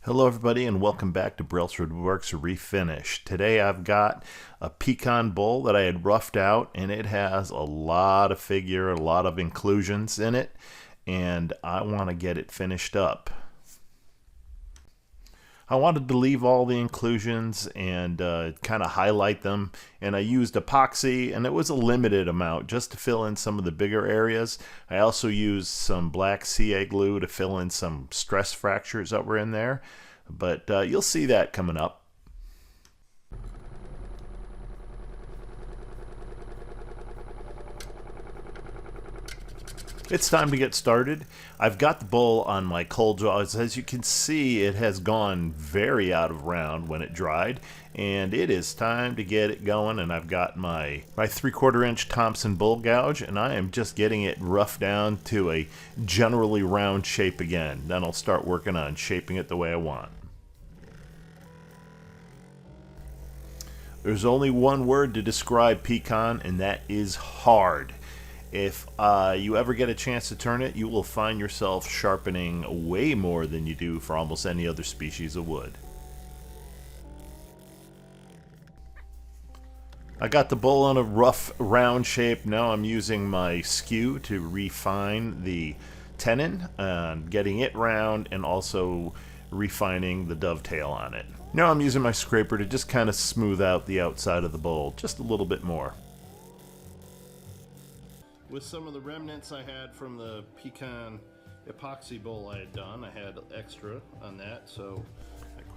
Hello everybody and welcome back to Brailsford Woodworks Refinish. Today I've got a pecan bowl that I had roughed out, and it has a lot of figure, a lot of inclusions in it, and I want to get it finished up. I wanted to leave all the inclusions and kind of highlight them, and I used epoxy, and it was a limited amount just to fill in some of the bigger areas. I also used some black CA glue to fill in some stress fractures that were in there, but you'll see that coming up. It's time to get started. I've got the bowl on my cold draw. As you can see, it has gone very out of round when it dried, and it is time to get it going. And I've got my 3/4 inch Thompson bull gouge, and I am just getting it roughed down to a generally round shape again. Then I'll start working on shaping it the way I want. There's only one word to describe pecan, and that is hard. If you ever get a chance to turn it, you will find yourself sharpening way more than you do for almost any other species of wood. I got the bowl on a rough round shape. Now I'm using my skew to refine the tenon, getting it round and also refining the dovetail on it. Now I'm using my scraper to just kind of smooth out the outside of the bowl just a little bit more. With some of the remnants I had from the pecan epoxy bowl I had done, I had extra on that, so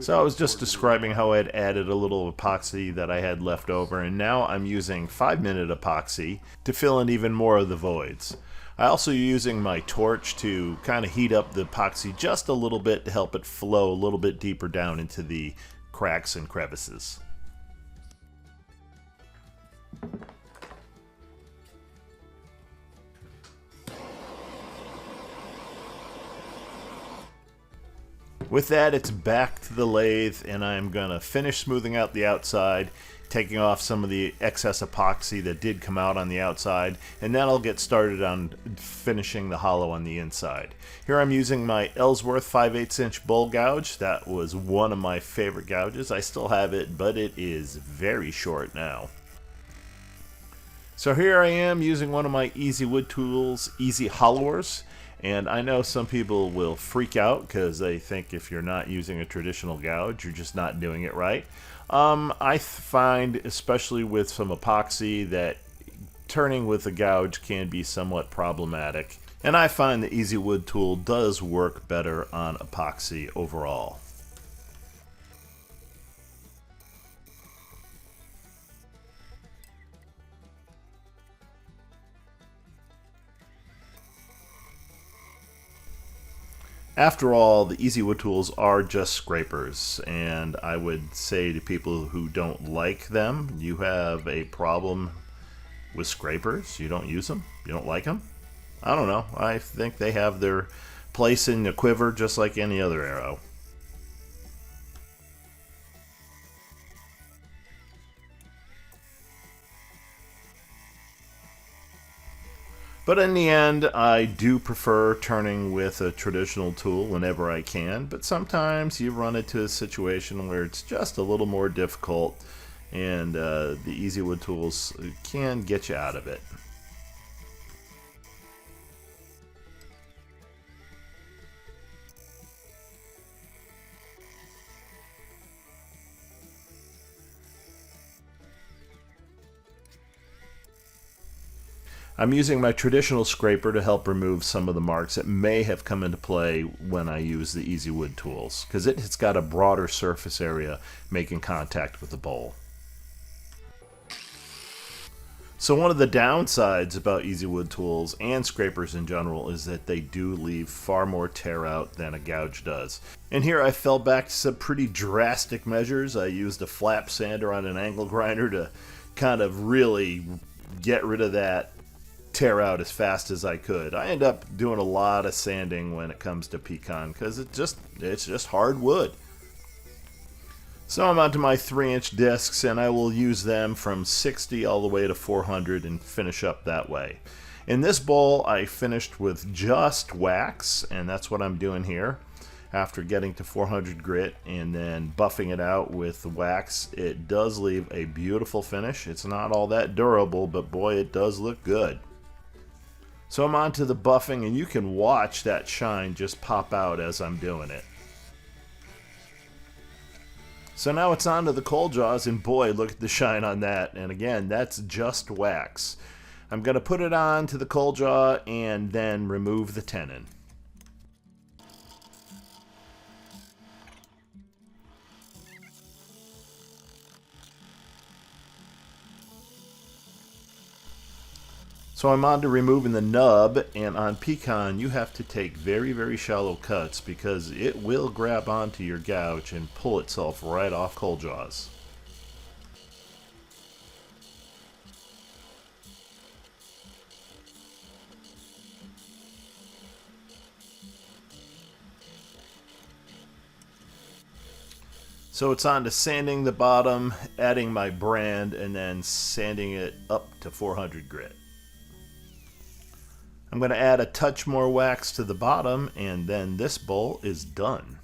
I was just describing how I had added a little epoxy that I had left over, and now I'm using 5-minute epoxy to fill in even more of the voids. I also using my torch to kind of heat up the epoxy just a little bit to help it flow a little bit deeper down into the cracks and crevices. With that, it's back to the lathe, and I'm going to finish smoothing out the outside, taking off some of the excess epoxy that did come out on the outside, and then I'll get started on finishing the hollow on the inside. Here I'm using my Ellsworth 5/8 inch bowl gouge. That was one of my favorite gouges. I still have it, but it is very short now. So here I am using one of my Easy Wood Tools Easy Hollowers. And I know some people will freak out because they think if you're not using a traditional gouge, you're just not doing it right. I find, especially with some epoxy, that turning with a gouge can be somewhat problematic. And I find the Easy Wood tool does work better on epoxy overall. After all, the Easy Wood tools are just scrapers, and I would say to people who don't like them, you have a problem with scrapers. You don't use them? You don't like them? I don't know. I think they have their place in the quiver just like any other arrow. But in the end, I do prefer turning with a traditional tool whenever I can, but sometimes you run into a situation where it's just a little more difficult, and the Easy Wood tools can get you out of it. I'm using my traditional scraper to help remove some of the marks that may have come into play when I use the Easy Wood tools, because it's got a broader surface area making contact with the bowl. So one of the downsides about Easy Wood tools and scrapers in general is that they do leave far more tear out than a gouge does. And here I fell back to some pretty drastic measures. I used a flap sander on an angle grinder to kind of really get rid of that tear out as fast as I could. I end up doing a lot of sanding when it comes to pecan because it's just hard wood. So I'm onto my 3-inch discs, and I will use them from 60 all the way to 400 and finish up that way. In this bowl I finished with just wax, and that's what I'm doing here. after getting to 400 grit and then buffing it out with the wax, it does leave a beautiful finish. It's not all that durable, but boy, it does look good. So I'm on to the buffing, and you can watch that shine just pop out as I'm doing it. So now it's on to the cold jaws, and boy, look at the shine on that. And again, that's just wax. I'm going to put it on to the cold jaw and then remove the tenon. So I'm on to removing the nub, and on Pecan you have to take very, very shallow cuts because it will grab onto your gouge and pull itself right off cold jaws. So it's on to sanding the bottom, adding my brand, and then sanding it up to 400 grit. I'm going to add a touch more wax to the bottom, and then this bowl is done.